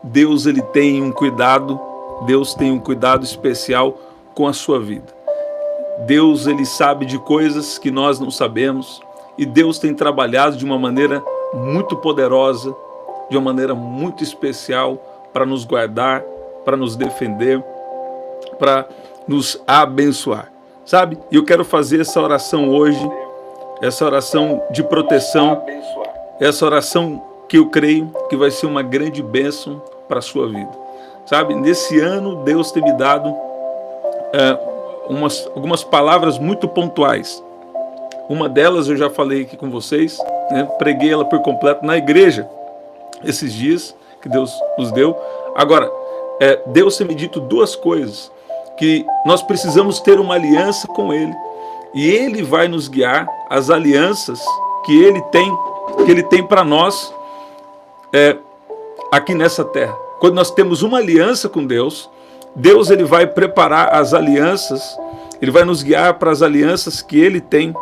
Deus ele tem um cuidado, Deus tem um cuidado especial com a sua vida. Deus ele sabe de coisas que nós não sabemos e Deus tem trabalhado de uma maneira muito poderosa, de uma maneira muito especial para nos guardar, para nos defender, para nos abençoar, sabe? E eu quero fazer essa oração hoje, essa oração de proteção, essa oração que eu creio que vai ser uma grande bênção para a sua vida, sabe? Nesse ano Deus tem me dado algumas palavras muito pontuais. Uma delas eu já falei aqui com vocês, né? Preguei ela por completo na igreja esses dias que Deus nos deu. Agora, Deus tem me dito duas coisas, que nós precisamos ter uma aliança com Ele, e Ele vai nos guiar as alianças que Ele tem para nós aqui nessa terra. Quando nós temos uma aliança com Deus, Deus ele vai preparar as alianças, Ele vai nos guiar para as alianças que Ele tem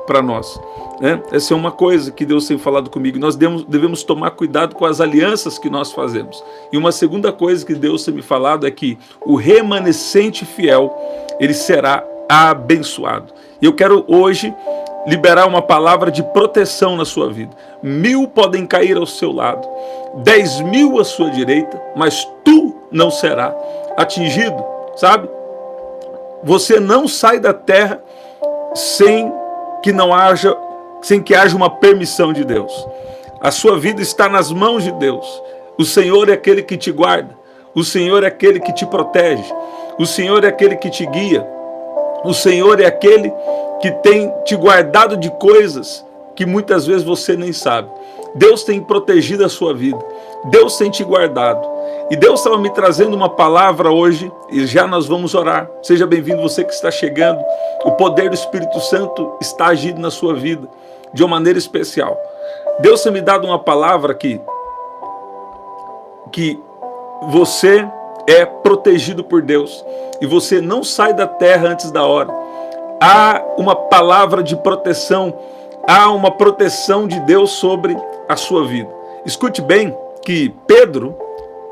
para nós, né? Essa é uma coisa que Deus tem falado comigo. Nós devemos tomar cuidado com as alianças que nós fazemos. E uma segunda coisa que Deus tem me falado é que o remanescente fiel, ele será abençoado. E eu quero hoje liberar uma palavra de proteção na sua vida. 1000 podem cair ao seu lado, 10.000 à sua direita, mas tu não será atingido, sabe? Você não sai da terra sem que haja uma permissão de Deus. A sua vida está nas mãos de Deus. O Senhor é aquele que te guarda. O Senhor é aquele que te protege. O Senhor é aquele que te guia. O Senhor é aquele que tem te guardado de coisas que muitas vezes você nem sabe. Deus tem protegido a sua vida. Deus tem te guardado. E Deus estava me trazendo uma palavra hoje, e já nós vamos orar. Seja bem-vindo você que está chegando. O poder do Espírito Santo está agindo na sua vida de uma maneira especial. Deus tem me dado uma palavra aqui, que você é protegido por Deus, e você não sai da terra antes da hora. Há uma palavra de proteção, há uma proteção de Deus sobre a sua vida. Escute bem que Pedro,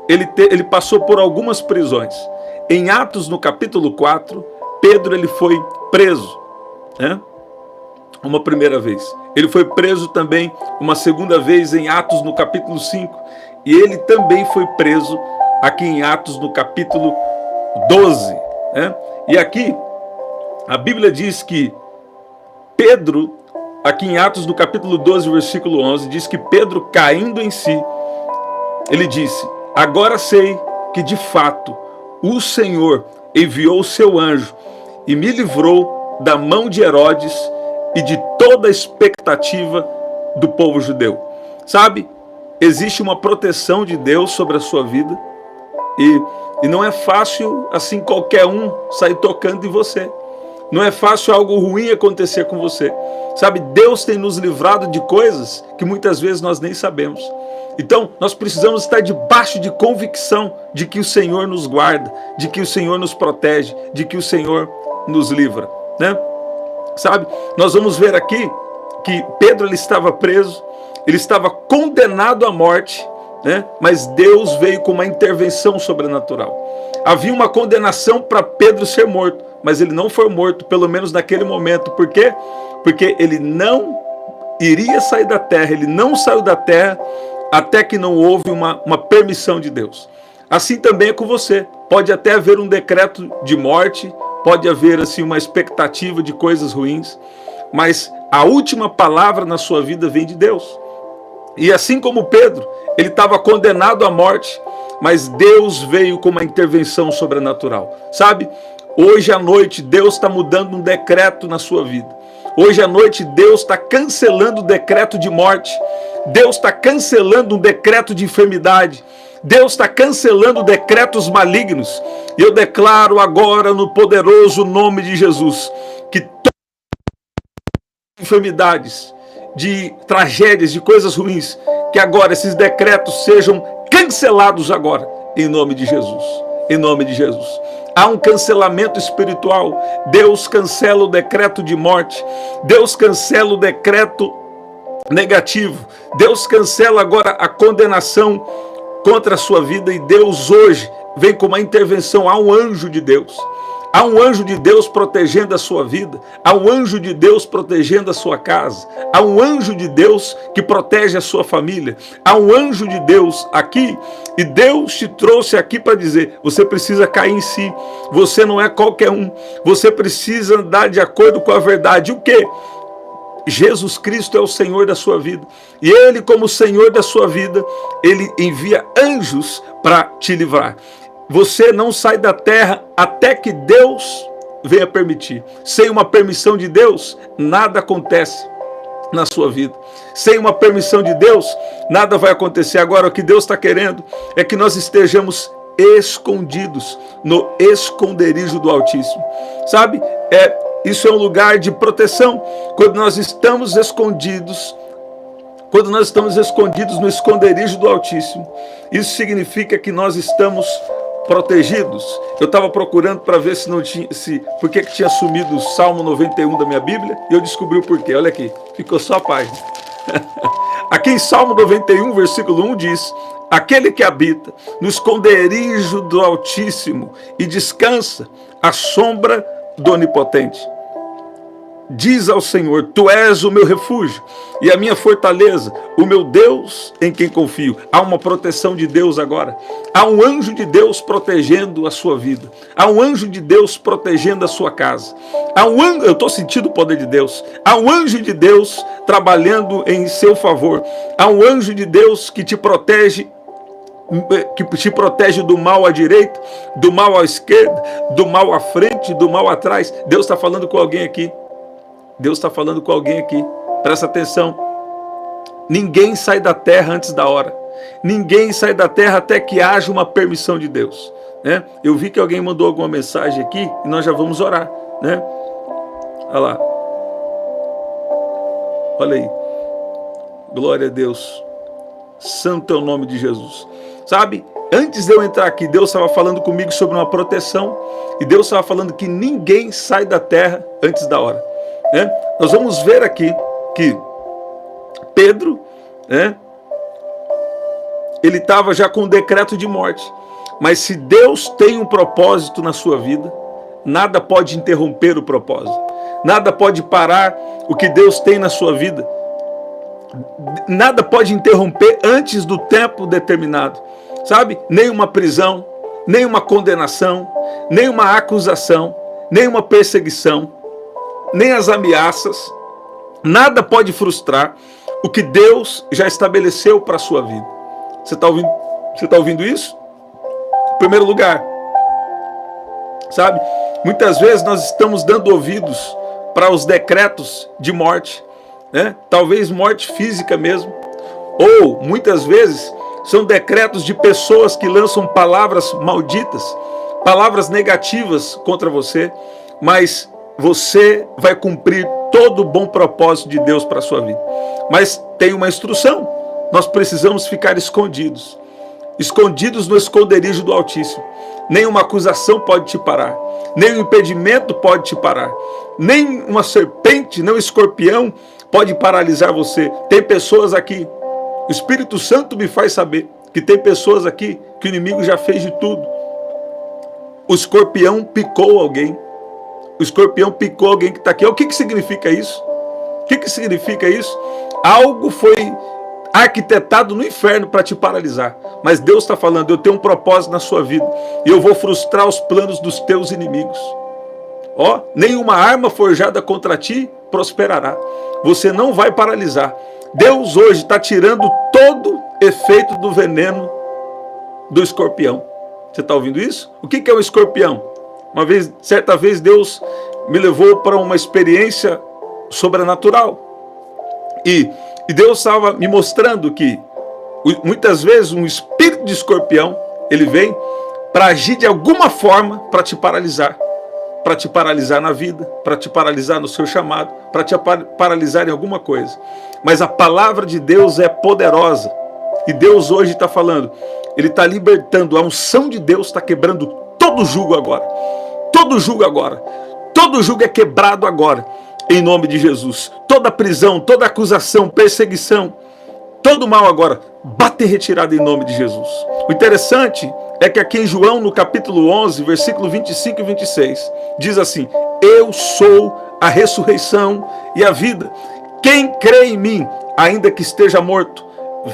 ele passou por algumas prisões. Em Atos, no capítulo 4, Pedro ele foi preso, né? Uma primeira vez. Ele foi preso também uma segunda vez em Atos, no capítulo 5. E ele também foi preso aqui em Atos, no capítulo 12. Né? E aqui, a Bíblia diz que Pedro, aqui em Atos, no capítulo 12, versículo 11, diz que Pedro, caindo em si, ele disse: agora sei que de fato o Senhor enviou o seu anjo e me livrou da mão de Herodes e de toda a expectativa do povo judeu. Sabe, existe uma proteção de Deus sobre a sua vida, e não é fácil assim qualquer um sair tocando em você. Não é fácil algo ruim acontecer com você. Sabe, Deus tem nos livrado de coisas que muitas vezes nós nem sabemos. Então, nós precisamos estar debaixo de convicção de que o Senhor nos guarda, de que o Senhor nos protege, de que o Senhor nos livra, né? Sabe, nós vamos ver aqui que Pedro ele estava preso, ele estava condenado à morte, né? Mas Deus veio com uma intervenção sobrenatural. Havia uma condenação para Pedro ser morto, mas ele não foi morto, pelo menos naquele momento. Por quê? Porque ele não iria sair da terra, ele não saiu da terra até que não houve uma permissão de Deus. Assim também é com você. Pode até haver um decreto de morte, pode haver assim uma expectativa de coisas ruins, mas a última palavra na sua vida vem de Deus. E assim como Pedro, ele estava condenado à morte, mas Deus veio com uma intervenção sobrenatural. Sabe, hoje à noite Deus está mudando um decreto na sua vida. Hoje à noite Deus está cancelando o decreto de morte. Deus está cancelando um decreto de enfermidade. Deus está cancelando decretos malignos. E eu declaro agora no poderoso nome de Jesus que todas as enfermidades, de tragédias, de coisas ruins, que agora esses decretos sejam cancelados agora, em nome de Jesus. Em nome de Jesus. Há um cancelamento espiritual. Deus cancela o decreto de morte. Deus cancela o decreto negativo. Deus cancela agora a condenação contra a sua vida, e Deus hoje vem com uma intervenção. Há um anjo de Deus. Há um anjo de Deus protegendo a sua vida. Há um anjo de Deus protegendo a sua casa. Há um anjo de Deus que protege a sua família. Há um anjo de Deus aqui. E Deus te trouxe aqui para dizer: você precisa cair em si. Você não é qualquer um. Você precisa andar de acordo com a verdade. O quê? Jesus Cristo é o Senhor da sua vida. E Ele, como Senhor da sua vida, Ele envia anjos para te livrar. Você não sai da terra até que Deus venha permitir. Sem uma permissão de Deus, nada acontece na sua vida. Sem uma permissão de Deus, nada vai acontecer. Agora, o que Deus está querendo é que nós estejamos escondidos no esconderijo do Altíssimo. Sabe? Isso é um lugar de proteção. Quando nós estamos escondidos, no esconderijo do Altíssimo, isso significa que nós estamos protegidos. Eu estava procurando para ver se não tinha, por que tinha sumido o Salmo 91 da minha Bíblia, e eu descobri o porquê. Olha aqui, ficou só a página. Aqui em Salmo 91, versículo 1 diz: aquele que habita no esconderijo do Altíssimo e descansa à sombra do Onipotente, diz ao Senhor: tu és o meu refúgio e a minha fortaleza, o meu Deus em quem confio. Há uma proteção de Deus agora. Há um anjo de Deus protegendo a sua vida. Há um anjo de Deus protegendo a sua casa. Há um anjo, eu estou sentindo o poder de Deus. Há um anjo de Deus trabalhando em seu favor. Há um anjo de Deus que te protege do mal à direita, do mal à esquerda, do mal à frente, do mal atrás. Deus está falando com alguém aqui. Deus está falando com alguém aqui. Presta atenção. Ninguém sai da terra antes da hora. Ninguém sai da terra até que haja uma permissão de Deus, né? Eu vi que alguém mandou alguma mensagem aqui e nós já vamos orar, né? Olha lá. Olha aí. Glória a Deus. Santo é o nome de Jesus. Sabe, antes de eu entrar aqui, Deus estava falando comigo sobre uma proteção. E Deus estava falando que ninguém sai da terra antes da hora, né? Nós vamos ver aqui que Pedro, né, ele estava já com um decreto de morte. Mas se Deus tem um propósito na sua vida, nada pode interromper o propósito. Nada pode parar o que Deus tem na sua vida. Nada pode interromper antes do tempo determinado. Sabe? Nem uma prisão, nem uma condenação, nem uma acusação, nem uma perseguição, nem as ameaças. Nada pode frustrar o que Deus já estabeleceu para a sua vida. Você está ouvindo isso? Em primeiro lugar, sabe? Muitas vezes nós estamos dando ouvidos para os decretos de morte, né? Talvez morte física mesmo. Ou, muitas vezes, são decretos de pessoas que lançam palavras malditas, palavras negativas contra você, mas você vai cumprir todo o bom propósito de Deus para a sua vida. Mas tem uma instrução: nós precisamos ficar escondidos. Escondidos no esconderijo do Altíssimo. Nenhuma acusação pode te parar. Nenhum impedimento pode te parar. Nem uma serpente, nem um escorpião pode paralisar você. Tem pessoas aqui, o Espírito Santo me faz saber que tem pessoas aqui que o inimigo já fez de tudo. O escorpião picou alguém. O escorpião picou alguém que está aqui. O que significa isso? O que significa isso? Algo foi arquitetado no inferno para te paralisar. Mas Deus está falando: eu tenho um propósito na sua vida e eu vou frustrar os planos dos teus inimigos. Ó, nenhuma arma forjada contra ti prosperará. Você não vai paralisar. Deus hoje está tirando todo efeito do veneno do escorpião. Você está ouvindo isso? O que é um escorpião? Certa vez Deus me levou para uma experiência sobrenatural. E Deus estava me mostrando que muitas vezes um espírito de escorpião, ele vem para agir de alguma forma para te paralisar. Para te paralisar na vida, para te paralisar no seu chamado, para te paralisar em alguma coisa. Mas a palavra de Deus é poderosa. E Deus hoje está falando, Ele está libertando, a unção de Deus está quebrando todo jugo agora. Todo jugo agora. Todo jugo é quebrado agora, em nome de Jesus. Toda prisão, toda acusação, perseguição, todo mal agora, bate em retirada em nome de Jesus. O interessante é que aqui em João, no capítulo 11, versículo 25 e 26, diz assim: eu sou a ressurreição e a vida. Quem crê em mim, ainda que esteja morto,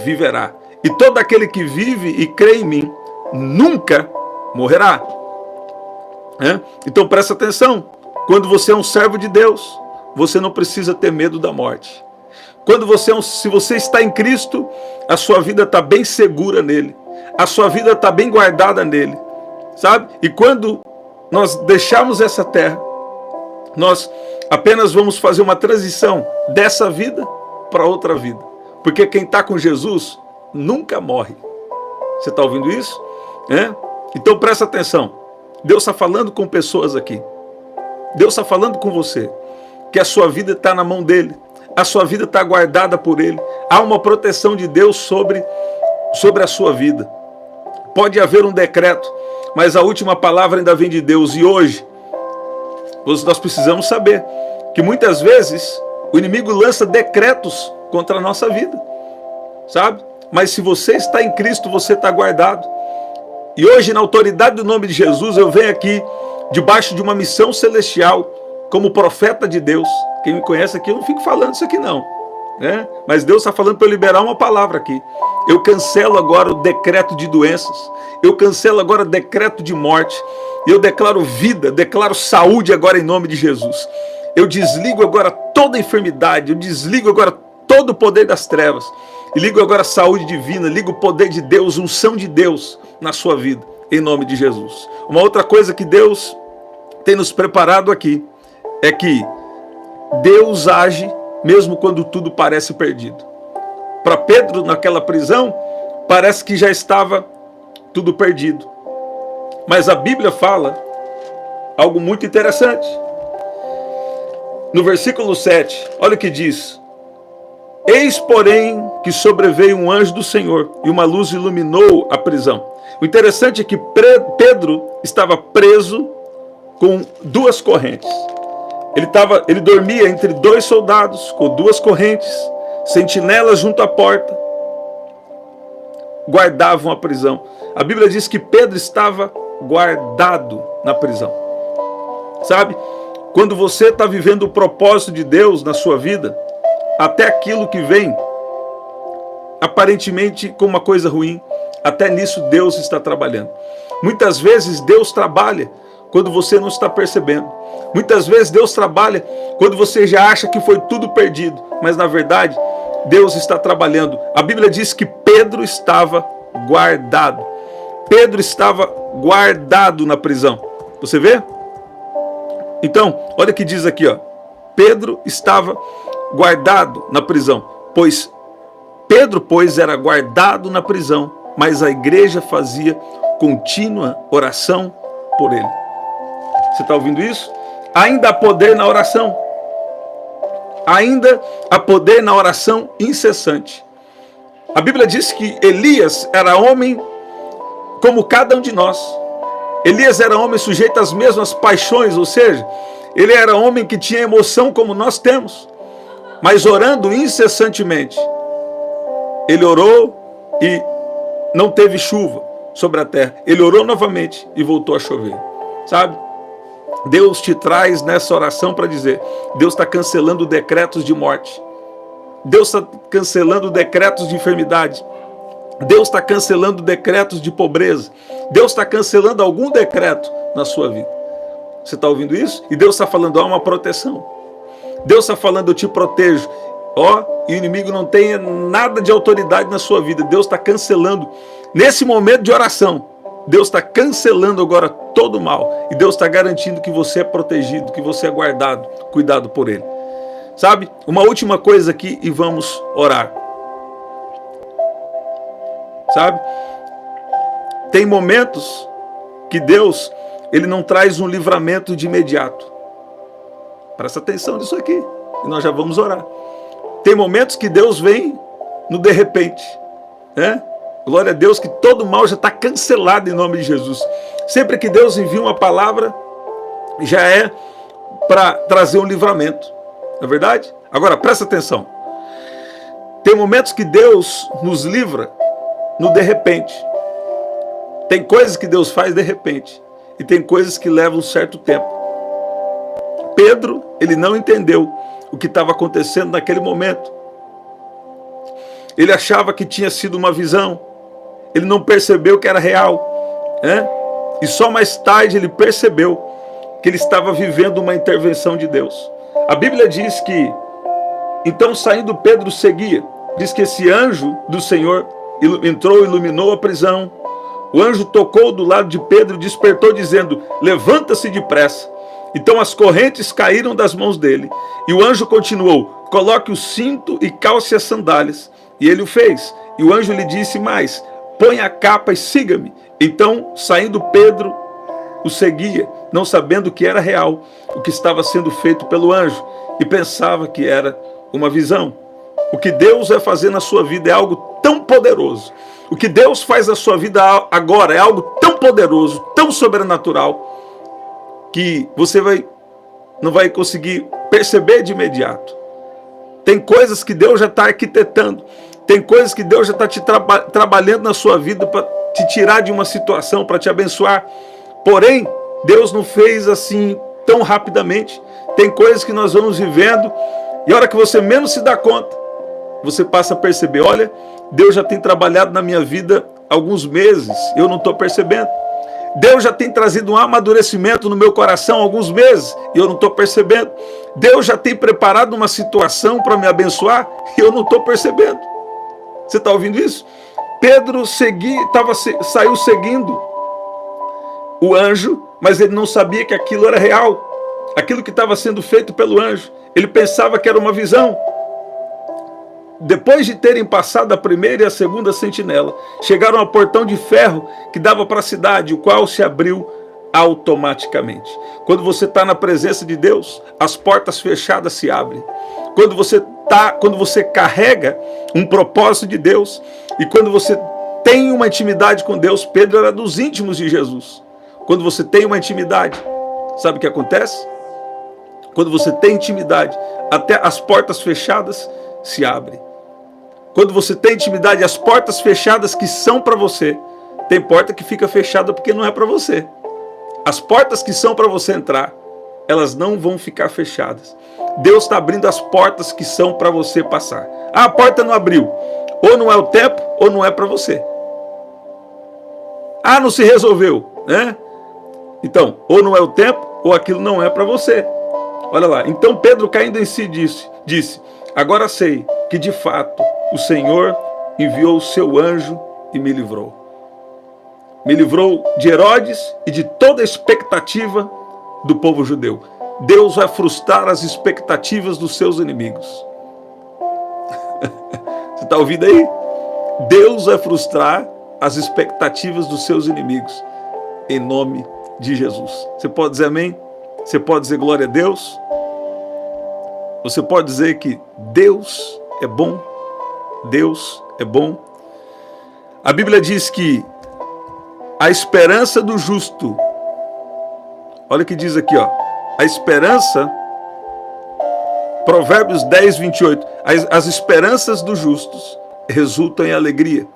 viverá. E todo aquele que vive e crê em mim, nunca morrerá. Então presta atenção, quando você é um servo de Deus, você não precisa ter medo da morte. Quando se você está em Cristo, a sua vida está bem segura nele, a sua vida está bem guardada nele, sabe? E quando nós deixarmos essa terra, nós apenas vamos fazer uma transição dessa vida para outra vida, porque quem está com Jesus nunca morre. Você está ouvindo isso? Então presta atenção, Deus está falando com pessoas aqui, Deus está falando com você, que a sua vida está na mão dele, a sua vida está guardada por ele, há uma proteção de Deus sobre a sua vida. Pode haver um decreto, mas a última palavra ainda vem de Deus. E hoje, nós precisamos saber que muitas vezes o inimigo lança decretos contra a nossa vida, sabe? Mas se você está em Cristo, você está guardado. E hoje, na autoridade do nome de Jesus, eu venho aqui debaixo de uma missão celestial, como profeta de Deus. Quem me conhece aqui, eu não fico falando isso aqui não, mas Deus está falando para eu liberar uma palavra aqui. Eu cancelo agora o decreto de doenças, eu cancelo agora o decreto de morte, eu declaro vida, declaro saúde agora em nome de Jesus. Eu desligo agora toda enfermidade, eu desligo agora todo o poder das trevas, e ligo agora a saúde divina, ligo o poder de Deus, unção de Deus na sua vida, em nome de Jesus. Uma outra coisa que Deus tem nos preparado aqui, é que Deus age mesmo quando tudo parece perdido. Para Pedro, naquela prisão, parece que já estava tudo perdido. Mas a Bíblia fala algo muito interessante. No versículo 7, olha o que diz: eis, porém, que sobreveio um anjo do Senhor, e uma luz iluminou a prisão. O interessante é que Pedro estava preso com duas correntes. Ele dormia entre dois soldados, com duas correntes, sentinelas junto à porta, guardavam a prisão. A Bíblia diz que Pedro estava guardado na prisão. Sabe, quando você está vivendo o propósito de Deus na sua vida, até aquilo que vem, aparentemente como uma coisa ruim, até nisso Deus está trabalhando. Muitas vezes Deus trabalha quando você não está percebendo. Muitas vezes Deus trabalha quando você já acha que foi tudo perdido, mas na verdade Deus está trabalhando. A Bíblia diz que Pedro estava guardado. Pedro estava guardado na prisão. Você vê? Então, olha o que diz aqui, ó. Pedro estava guardado na prisão, Pedro, era guardado na prisão, mas a igreja fazia contínua oração por ele. Você está ouvindo isso? Ainda há poder na oração. Ainda há poder na oração incessante. A Bíblia diz que Elias era homem como cada um de nós. Elias era homem sujeito às mesmas paixões, ou seja, ele era homem que tinha emoção como nós temos, mas orando incessantemente. Ele orou e não teve chuva sobre a terra. Ele orou novamente e voltou a chover. Sabe? Deus te traz nessa oração para dizer: Deus está cancelando decretos de morte. Deus está cancelando decretos de enfermidade. Deus está cancelando decretos de pobreza. Deus está cancelando algum decreto na sua vida. Você está ouvindo isso? E Deus está falando: há uma proteção. Deus está falando: eu te protejo. E o inimigo não tenha nada de autoridade na sua vida. Deus está cancelando. Nesse momento de oração, Deus está cancelando agora todo o mal. E Deus está garantindo que você é protegido, que você é guardado, cuidado por Ele. Sabe? Uma última coisa aqui e vamos orar. Sabe? Tem momentos que Deus, Ele não traz um livramento de imediato. Presta atenção nisso aqui. E nós já vamos orar. Tem momentos que Deus vem no de repente. Glória a Deus que todo mal já está cancelado em nome de Jesus. Sempre que Deus envia uma palavra, já é para trazer um livramento. Não é verdade? Agora, presta atenção. Tem momentos que Deus nos livra no de repente. Tem coisas que Deus faz de repente. E tem coisas que levam um certo tempo. Pedro, ele não entendeu o que estava acontecendo naquele momento. Ele achava que tinha sido uma visão. Ele não percebeu que era real, né? E só mais tarde ele percebeu que ele estava vivendo uma intervenção de Deus. A Bíblia diz que, então saindo Pedro seguia. Diz que esse anjo do Senhor entrou e iluminou a prisão. O anjo tocou do lado de Pedro e despertou dizendo: levanta-se depressa. Então as correntes caíram das mãos dele. E o anjo continuou: coloque o cinto e calce as sandálias. E ele o fez. E o anjo lhe disse mais: põe a capa e siga-me. Então, saindo Pedro, o seguia, não sabendo que era real o que estava sendo feito pelo anjo, e pensava que era uma visão. O que Deus vai fazer na sua vida é algo tão poderoso. O que Deus faz na sua vida agora é algo tão poderoso, tão sobrenatural, que você não vai conseguir perceber de imediato. Tem coisas que Deus já está arquitetando. Tem coisas que Deus já está trabalhando na sua vida para te tirar de uma situação, para te abençoar. Porém, Deus não fez assim tão rapidamente. Tem coisas que nós vamos vivendo e a hora que você menos se dá conta, você passa a perceber: olha, Deus já tem trabalhado na minha vida há alguns meses, eu não estou percebendo. Deus já tem trazido um amadurecimento no meu coração há alguns meses e eu não estou percebendo. Deus já tem preparado uma situação para me abençoar e eu não estou percebendo. Você está ouvindo isso? Pedro saiu seguindo o anjo, mas ele não sabia que aquilo era real. Aquilo que estava sendo feito pelo anjo. Ele pensava que era uma visão. Depois de terem passado a primeira e a segunda sentinela, chegaram ao portão de ferro que dava para a cidade, o qual se abriu automaticamente. Quando você está na presença de Deus, as portas fechadas se abrem. Quando você carrega um propósito de Deus e quando você tem uma intimidade com Deus, Pedro era dos íntimos de Jesus. Quando você tem uma intimidade, sabe o que acontece? Quando você tem intimidade, até as portas fechadas se abrem. Quando você tem intimidade, as portas fechadas que são para você, tem porta que fica fechada porque não é para você. As portas que são para você entrar, elas não vão ficar fechadas. Deus está abrindo as portas que são para você passar. Ah, a porta não abriu. Ou não é o tempo, ou não é para você. Ah, não se resolveu, né? Então, ou não é o tempo, ou aquilo não é para você. Olha lá. Então Pedro, caindo em si, disse: agora sei que de fato o Senhor enviou o seu anjo e me livrou. Me livrou de Herodes e de toda a expectativa do povo judeu. Deus vai frustrar as expectativas dos seus inimigos. Você está ouvindo aí? Deus vai frustrar as expectativas dos seus inimigos. Em nome de Jesus. Você pode dizer amém? Você pode dizer glória a Deus? Você pode dizer que Deus é bom? Deus é bom? A Bíblia diz que a esperança do justo, olha o que diz aqui, ó, a esperança, Provérbios 10, 28, as esperanças dos justos resultam em alegria,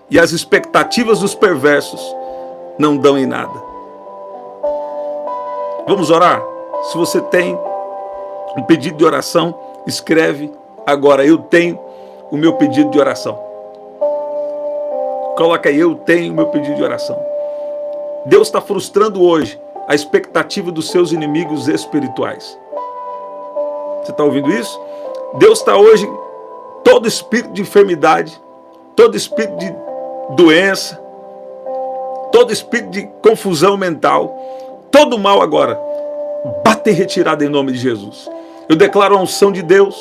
e as expectativas dos perversos não dão em nada. Vamos orar? Se você tem um pedido de oração, escreve agora: eu tenho o meu pedido de oração. Coloca aí: eu tenho o meu pedido de oração. Deus está frustrando hoje a expectativa dos seus inimigos espirituais. Você está ouvindo isso? Deus está hoje, todo espírito de enfermidade, todo espírito de doença, todo espírito de confusão mental, todo mal agora, bate em retirada em nome de Jesus. Eu declaro a unção de Deus,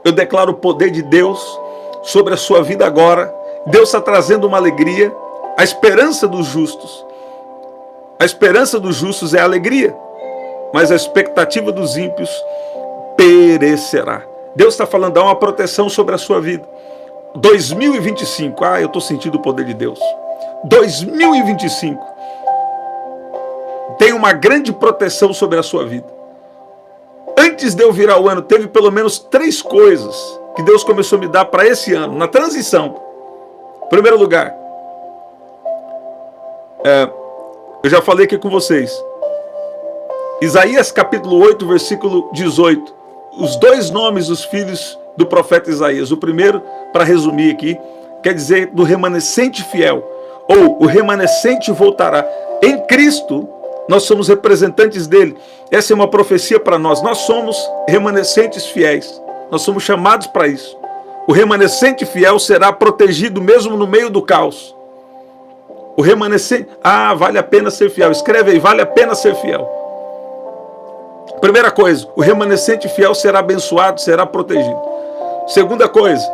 eu declaro o poder de Deus sobre a sua vida agora. Deus está trazendo uma alegria, a esperança dos justos. A esperança dos justos é a alegria, mas a expectativa dos ímpios perecerá. Deus está falando, dá uma proteção sobre a sua vida. 2025, eu estou sentindo o poder de Deus. 2025 tem uma grande proteção sobre a sua vida. Antes de eu virar o ano, teve pelo menos 3 coisas que Deus começou a me dar para esse ano, na transição. Em primeiro lugar, eu já falei aqui com vocês, Isaías capítulo 8, versículo 18, os dois nomes dos filhos do profeta Isaías. O primeiro, para resumir aqui, quer dizer do remanescente fiel, ou o remanescente voltará. Em Cristo, nós somos representantes dele. Essa é uma profecia para nós. Nós somos remanescentes fiéis. Nós somos chamados para isso. O remanescente fiel será protegido mesmo no meio do caos. O remanescente... vale a pena ser fiel. Escreve aí, vale a pena ser fiel. Primeira coisa, o remanescente fiel será abençoado, será protegido. Segunda coisa,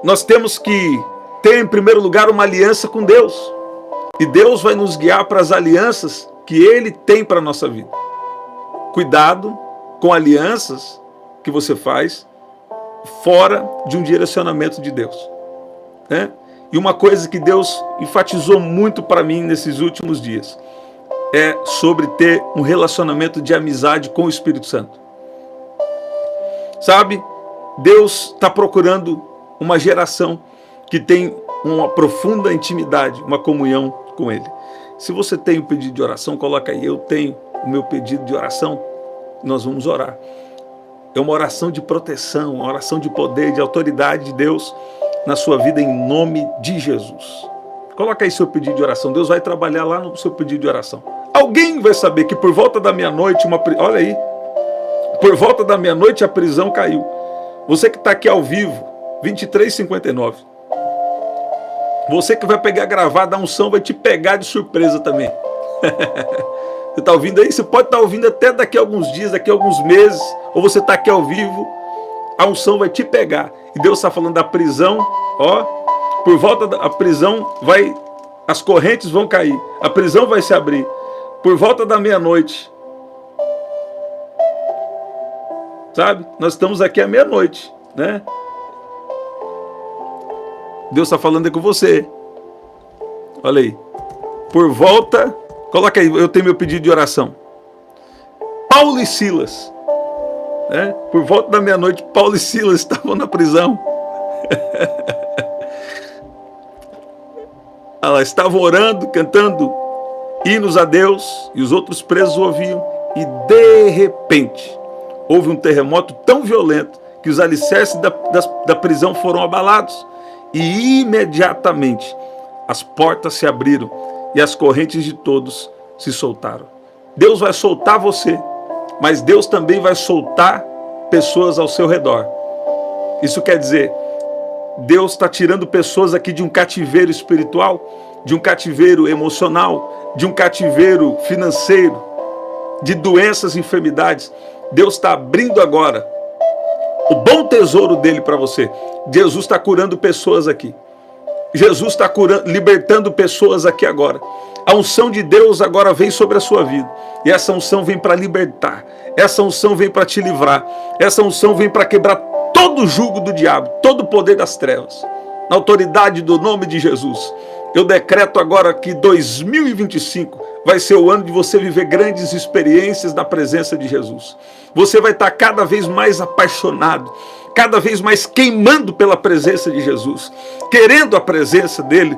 nós temos que ter em primeiro lugar uma aliança com Deus. E Deus vai nos guiar para as alianças que Ele tem para a nossa vida. Cuidado com alianças que você faz fora de um direcionamento de Deus, né? E uma coisa que Deus enfatizou muito para mim nesses últimos dias é sobre ter um relacionamento de amizade com o Espírito Santo. Sabe, Deus está procurando uma geração que tem uma profunda intimidade, uma comunhão com Ele. Se você tem um pedido de oração, coloca aí, eu tenho o meu pedido de oração, nós vamos orar. É uma oração de proteção, uma oração de poder, de autoridade de Deus na sua vida, em nome de Jesus. Coloca aí seu pedido de oração. Deus vai trabalhar lá no seu pedido de oração. Alguém vai saber que por volta da meia-noite, olha aí, por volta da meia-noite a prisão caiu. Você que está aqui ao vivo, 23h59. Você que vai pegar gravado, a unção vai te pegar de surpresa também. Você está ouvindo aí? Você pode estar ouvindo até daqui a alguns dias, daqui a alguns meses, ou você está aqui ao vivo, a unção vai te pegar. E Deus está falando da prisão, ó, por volta da prisão as correntes vão cair, a prisão vai se abrir, por volta da meia-noite. Sabe? Nós estamos aqui à meia-noite, né? Deus está falando aí com você. Olha aí. Por volta, coloca aí, eu tenho meu pedido de oração. Paulo e Silas, né? Por volta da meia-noite, Paulo e Silas estavam na prisão. Elas estavam orando, cantando hinos a Deus, e os outros presos ouviam, e de repente houve um terremoto tão violento que os alicerces da prisão foram abalados, e imediatamente as portas se abriram e as correntes de todos se soltaram. Deus vai soltar você, mas Deus também vai soltar pessoas ao seu redor. Isso quer dizer, Deus está tirando pessoas aqui de um cativeiro espiritual, de um cativeiro emocional, de um cativeiro financeiro, de doenças e enfermidades. Deus está abrindo agora o bom tesouro dele para você. Jesus está curando pessoas aqui. Jesus está libertando pessoas aqui agora. A unção de Deus agora vem sobre a sua vida. E essa unção vem para libertar. Essa unção vem para te livrar. Essa unção vem para quebrar todo o jugo do diabo, todo o poder das trevas. Na autoridade do nome de Jesus, eu decreto agora que 2025 vai ser o ano de você viver grandes experiências na presença de Jesus. Você vai estar cada vez mais apaixonado, cada vez mais queimando pela presença de Jesus, querendo a presença dele,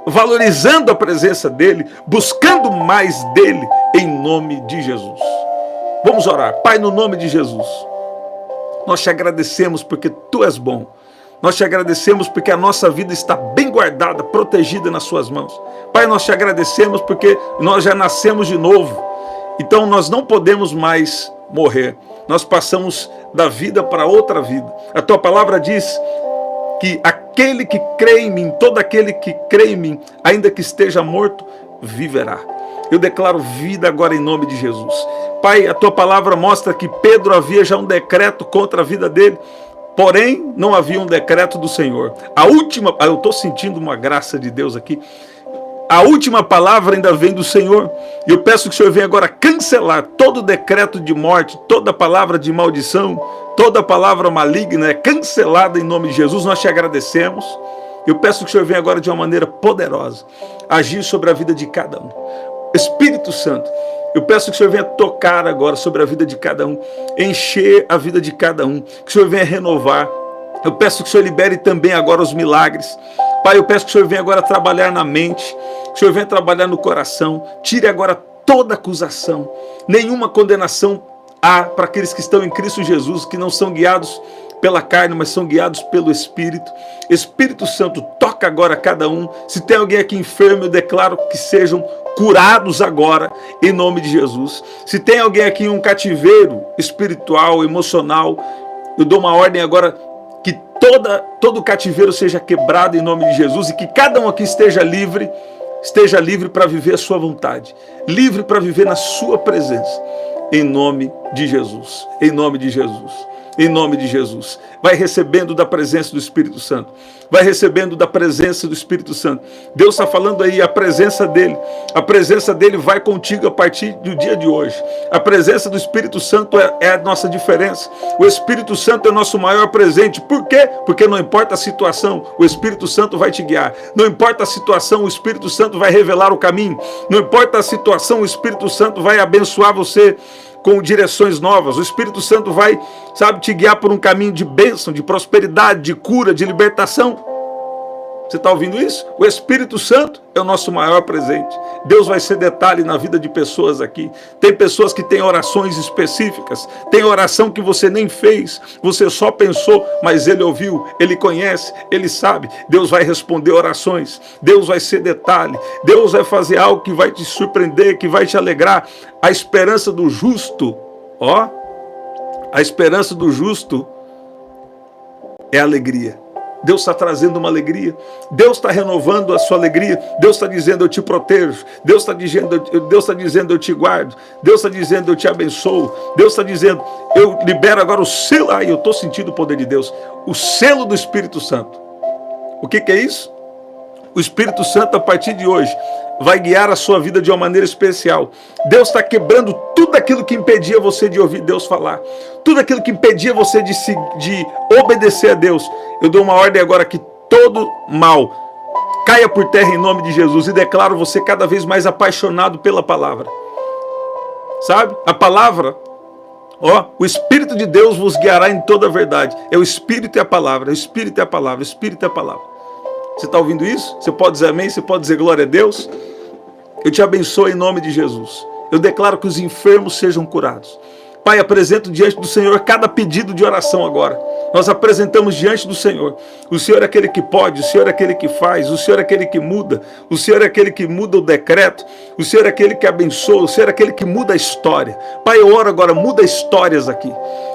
valorizando a presença dele, buscando mais dele, em nome de Jesus. Vamos orar. Pai, no nome de Jesus, nós te agradecemos porque tu és bom. Nós te agradecemos porque a nossa vida está bem guardada, protegida nas suas mãos. Pai, nós te agradecemos porque nós já nascemos de novo. Então nós não podemos mais morrer. Nós passamos da vida para outra vida. A tua palavra diz que aquele que crê em mim, todo aquele que crê em mim, ainda que esteja morto, viverá. Eu declaro vida agora em nome de Jesus. Pai, a tua palavra mostra que Pedro havia já um decreto contra a vida dele, porém não havia um decreto do Senhor. Eu estou sentindo uma graça de Deus aqui. A última palavra ainda vem do Senhor. E eu peço que o Senhor venha agora cancelar todo decreto de morte, toda palavra de maldição, toda palavra maligna é cancelada em nome de Jesus. Nós te agradecemos. Eu peço que o Senhor venha agora de uma maneira poderosa agir sobre a vida de cada um. Espírito Santo, eu peço que o Senhor venha tocar agora sobre a vida de cada um, encher a vida de cada um, que o Senhor venha renovar. Eu peço que o Senhor libere também agora os milagres. Pai, eu peço que o Senhor venha agora trabalhar na mente, que o Senhor venha trabalhar no coração, tire agora toda acusação, nenhuma condenação há para aqueles que estão em Cristo Jesus, que não são guiados pela carne, mas são guiados pelo Espírito. Espírito Santo, toca agora cada um. Se tem alguém aqui enfermo, eu declaro que sejam curados agora, em nome de Jesus. Se tem alguém aqui em um cativeiro espiritual, emocional, eu dou uma ordem agora que todo cativeiro seja quebrado em nome de Jesus e que cada um aqui esteja livre para viver a sua vontade, livre para viver na sua presença, em nome de Jesus, em nome de Jesus. Em nome de Jesus, vai recebendo da presença do Espírito Santo, vai recebendo da presença do Espírito Santo. Deus está falando aí, a presença dele vai contigo a partir do dia de hoje. A presença do Espírito Santo é a nossa diferença. O Espírito Santo é o nosso maior presente. Por quê? Porque não importa a situação, o Espírito Santo vai te guiar. Não importa a situação, o Espírito Santo vai revelar o caminho. Não importa a situação, o Espírito Santo vai abençoar você com direções novas. O Espírito Santo vai, te guiar por um caminho de bênção, de prosperidade, de cura, de libertação. Você está ouvindo isso? O Espírito Santo é o nosso maior presente. Deus vai ser detalhe na vida de pessoas aqui. Tem pessoas que têm orações específicas. Tem oração que você nem fez. Você só pensou, mas Ele ouviu, Ele conhece, Ele sabe. Deus vai responder orações. Deus vai ser detalhe. Deus vai fazer algo que vai te surpreender, que vai te alegrar. A esperança do justo, a esperança do justo é alegria. Deus está trazendo uma alegria, Deus está renovando a sua alegria, Deus está dizendo eu te protejo, Deus está dizendo eu te guardo, Deus está dizendo eu te abençoo, Deus está dizendo eu libero agora o selo, eu estou sentindo o poder de Deus, o selo do Espírito Santo. O que é isso? O Espírito Santo a partir de hoje vai guiar a sua vida de uma maneira especial. Deus está quebrando tudo aquilo que impedia você de ouvir Deus falar. Tudo aquilo que impedia você de obedecer a Deus. Eu dou uma ordem agora que todo mal caia por terra em nome de Jesus. E declaro você cada vez mais apaixonado pela palavra. Sabe? A palavra, o Espírito de Deus vos guiará em toda a verdade. É o Espírito e a palavra. O Espírito e a palavra. O Espírito e a palavra. Você está ouvindo isso? Você pode dizer amém? Você pode dizer glória a Deus? Eu te abençoo em nome de Jesus. Eu declaro que os enfermos sejam curados. Pai, apresento diante do Senhor cada pedido de oração agora. Nós apresentamos diante do Senhor. O Senhor é aquele que pode, o Senhor é aquele que faz, o Senhor é aquele que muda, o Senhor é aquele que muda o decreto, o Senhor é aquele que abençoa, o Senhor é aquele que muda a história. Pai, eu oro agora, muda histórias aqui.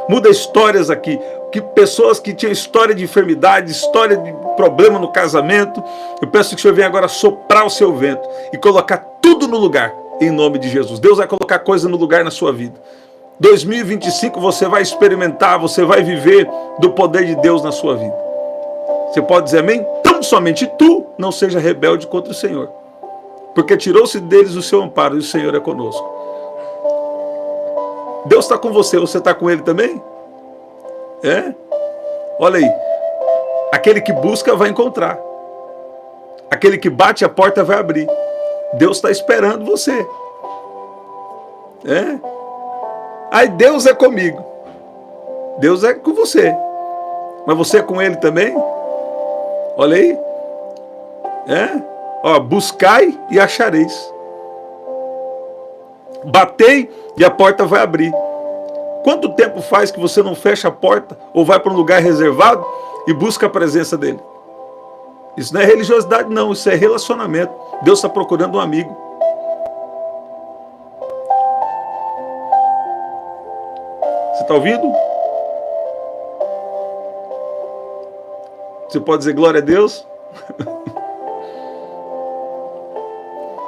Muda histórias aqui. Que pessoas que tinham história de enfermidade, história de problema no casamento, eu peço que o Senhor venha agora soprar o seu vento e colocar tudo no lugar, em nome de Jesus. Deus vai colocar coisa no lugar na sua vida. 2025 você vai experimentar, você vai viver do poder de Deus na sua vida. Você pode dizer amém? Tão somente tu não seja rebelde contra o Senhor, porque tirou-se deles o seu amparo e o Senhor é conosco. Deus está com você está com Ele também? Olha aí, aquele que busca vai encontrar, aquele que bate a porta vai abrir. Deus está esperando você. Aí Deus é comigo, Deus é com você, mas você é com Ele também? Olha aí, buscai e achareis, batei e a porta vai abrir. Quanto tempo faz que você não fecha a porta ou vai para um lugar reservado e busca a presença dele? Isso não é religiosidade não, isso é relacionamento. Deus está procurando um amigo. Você está ouvindo? Você pode dizer glória a Deus?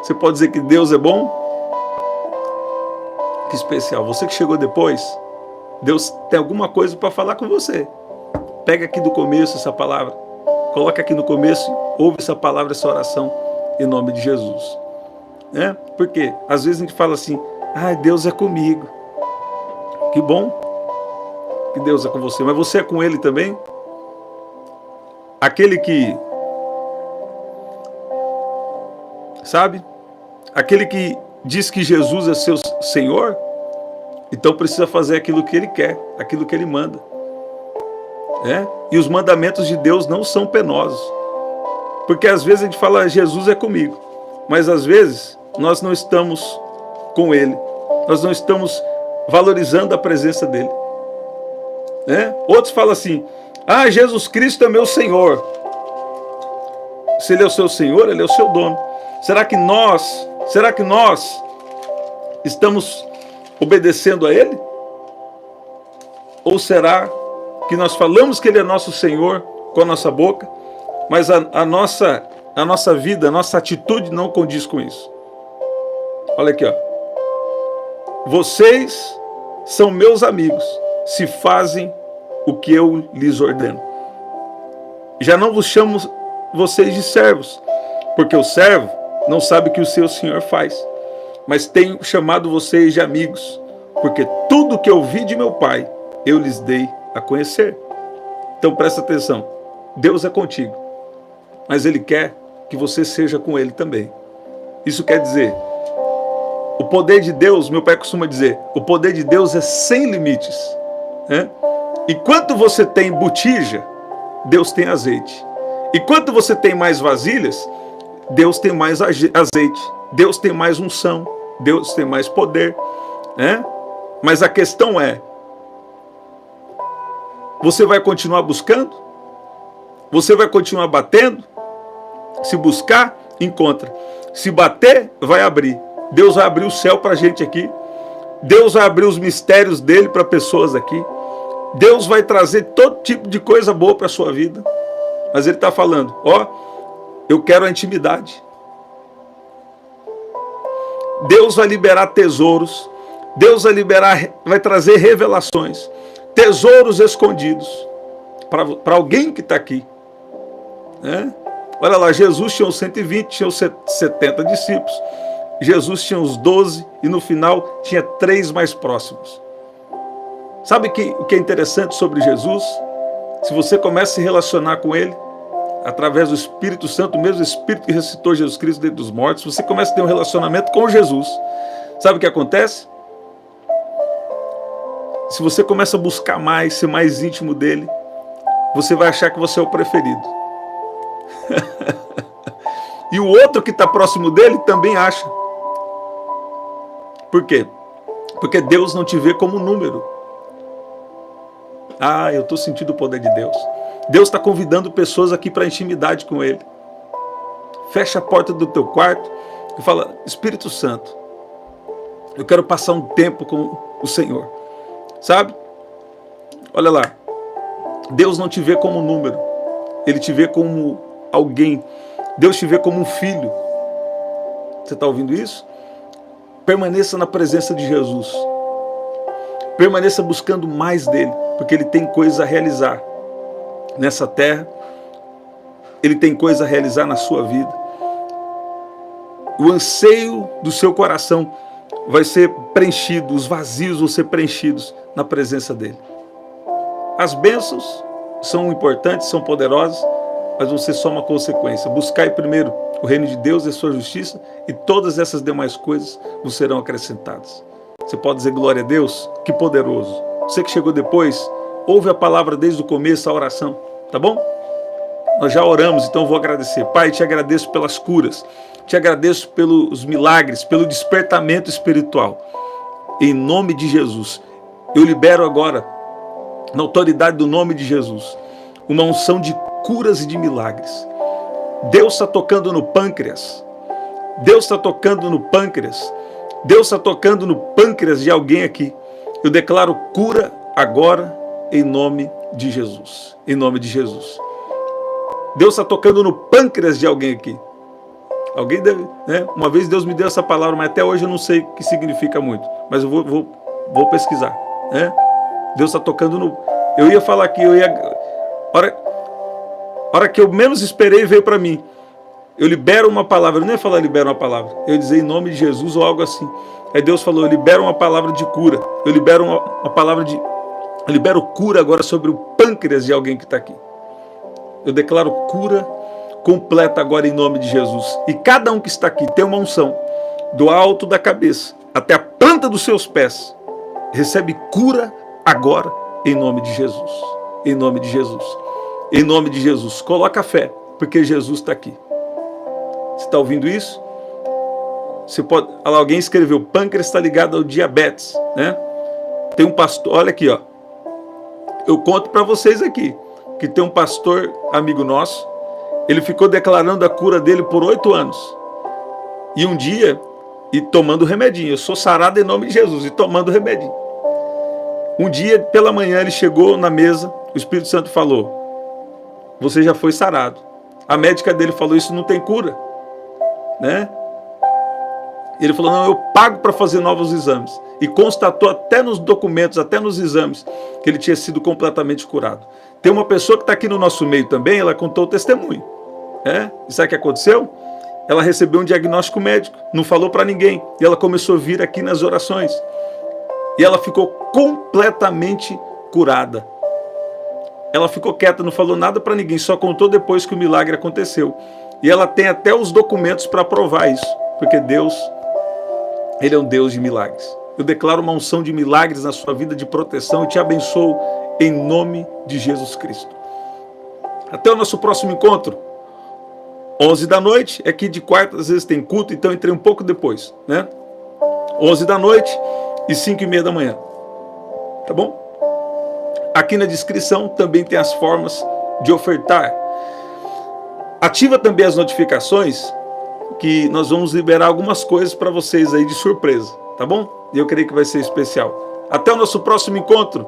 Você pode dizer que Deus é bom? Que especial. Você que chegou depois, Deus tem alguma coisa para falar com você. Pega aqui do começo essa palavra. Coloca aqui no começo, ouve essa palavra, essa oração, em nome de Jesus. Porque às vezes a gente fala assim, Deus é comigo. Que bom que Deus é com você, mas você é com Ele também? Aquele que, aquele que diz que Jesus é seu Senhor, então precisa fazer aquilo que Ele quer, aquilo que Ele manda. E os mandamentos de Deus não são penosos. Porque às vezes a gente fala, Jesus é comigo. Mas às vezes nós não estamos com Ele. Nós não estamos valorizando a presença dEle. Outros falam assim, Jesus Cristo é meu Senhor. Se Ele é o seu Senhor, Ele é o seu dono. Será que nós estamos obedecendo a Ele? Ou será que nós falamos que Ele é nosso Senhor com a nossa boca, mas a nossa vida, a nossa atitude não condiz com isso? Olha aqui, ó. Vocês são meus amigos, se fazem o que eu lhes ordeno. Já não vos chamo vocês de servos, porque o servo não sabe o que o seu senhor faz, mas tenho chamado vocês de amigos, porque tudo que eu vi de meu Pai, eu lhes dei a conhecer. Então presta atenção, Deus é contigo, mas Ele quer que você seja com Ele também. Isso quer dizer, o poder de Deus, meu pai costuma dizer, o poder de Deus é sem limites. Enquanto você tem botija, Deus tem azeite. Enquanto você tem mais vasilhas, Deus tem mais azeite. Deus tem mais unção. Deus tem mais poder. Mas a questão é, você vai continuar buscando? Você vai continuar batendo? Se buscar, encontra. Se bater, vai abrir. Deus vai abrir o céu para a gente aqui. Deus vai abrir os mistérios dele para pessoas aqui. Deus vai trazer todo tipo de coisa boa para a sua vida. Mas Ele está falando, eu quero a intimidade. Deus vai liberar tesouros. Deus vai trazer revelações. Tesouros escondidos. Para alguém que está aqui. Olha lá, Jesus tinha os 120, tinha os 70 discípulos. Jesus tinha os 12 e no final tinha 3 mais próximos. Sabe o que é interessante sobre Jesus? Se você começa a se relacionar com Ele, através do Espírito Santo, o mesmo Espírito que ressuscitou Jesus Cristo dentre dos mortos, você começa a ter um relacionamento com Jesus. Sabe o que acontece? Se você começa a buscar mais, ser mais íntimo dEle, você vai achar que você é o preferido. E o outro que está próximo dele também acha. Por quê? Porque Deus não te vê como número. Eu estou sentindo o poder de Deus. Deus está convidando pessoas aqui para intimidade com Ele. Fecha a porta do teu quarto e fala, Espírito Santo, eu quero passar um tempo com o Senhor. Sabe? Olha lá. Deus não te vê como número. Ele te vê como alguém. Deus te vê como um filho. Você está ouvindo isso? Permaneça na presença de Jesus. Permaneça buscando mais dele, porque ele tem coisa a realizar nessa terra. Ele tem coisa a realizar na sua vida. O anseio do seu coração vai ser preenchido, os vazios vão ser preenchidos na presença dele. As bênçãos são importantes, são poderosas, mas vão ser só uma consequência. Buscai primeiro o reino de Deus e a sua justiça, e todas essas demais coisas vos serão acrescentadas. Você pode dizer glória a Deus? Que poderoso. Você que chegou depois, ouve a palavra desde o começo, a oração, tá bom? Nós já oramos, então eu vou agradecer. Pai, te agradeço pelas curas, te agradeço pelos milagres, pelo despertamento espiritual. Em nome de Jesus, eu libero agora, na autoridade do nome de Jesus, uma unção de curas e de milagres. Deus está tocando no pâncreas. Deus está tocando no pâncreas. Deus está tocando no pâncreas de alguém aqui. Eu declaro cura agora em nome de Jesus. Em nome de Jesus. Deus está tocando no pâncreas de alguém aqui. Alguém deve, né? Uma vez Deus me deu essa palavra, mas até hoje eu não sei o que significa muito. Mas eu vou pesquisar, né? Deus está tocando no... Eu ia falar aqui, a hora que eu menos esperei veio para mim. Eu libero uma palavra, eu nem ia falar libero uma palavra. Eu ia dizer em nome de Jesus ou algo assim. Aí Deus falou, eu libero uma palavra de cura. Eu libero uma palavra de... Eu libero cura agora sobre o pâncreas de alguém que está aqui. Eu declaro cura completa agora em nome de Jesus. E cada um que está aqui tem uma unção. do alto da cabeça até a planta dos seus pés, recebe cura agora, em nome de Jesus. Em nome de Jesus. Em nome de Jesus. Coloca a fé, porque Jesus está aqui. Você está ouvindo isso? Você pode. Alguém escreveu: pâncreas está ligado ao diabetes, né? Tem um pastor, olha aqui, ó. Eu conto para vocês aqui que tem um pastor amigo nosso. Ele ficou declarando a cura dele por 8 anos. E um dia, e tomando remedinho. Eu sou sarado em nome de Jesus, e tomando remedinho. Um dia, pela manhã, ele chegou na mesa, o Espírito Santo falou: você já foi sarado. A médica dele falou: isso não tem cura, né? Ele falou: não, eu pago para fazer novos exames. E constatou até nos documentos, até nos exames, que ele tinha sido completamente curado. Tem uma pessoa que está aqui no nosso meio também, ela contou o testemunho, né? E sabe o que aconteceu? Ela recebeu um diagnóstico médico, não falou para ninguém. E ela começou a vir aqui nas orações. E ela ficou completamente curada. Ela ficou quieta, não falou nada para ninguém, só contou depois que o milagre aconteceu. E ela tem até os documentos para provar isso, porque Deus, Ele é um Deus de milagres. Eu declaro uma unção de milagres na sua vida, de proteção, e te abençoo em nome de Jesus Cristo. Até o nosso próximo encontro. 11 da noite, é que de quarta às vezes tem culto, então entrei um pouco depois, né? 11 da noite e 5:30 da manhã. Tá bom? Aqui na descrição também tem as formas de ofertar. Ativa também as notificações, que nós vamos liberar algumas coisas para vocês aí de surpresa, tá bom? E eu creio que vai ser especial. Até o nosso próximo encontro.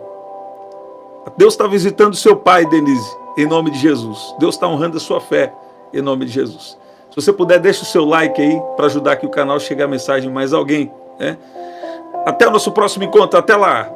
Deus está visitando seu pai, Denise, em nome de Jesus. Deus está honrando a sua fé, em nome de Jesus. Se você puder, deixa o seu like aí, para ajudar que o canal chegue a mensagem a mais alguém, né? Até o nosso próximo encontro. Até lá.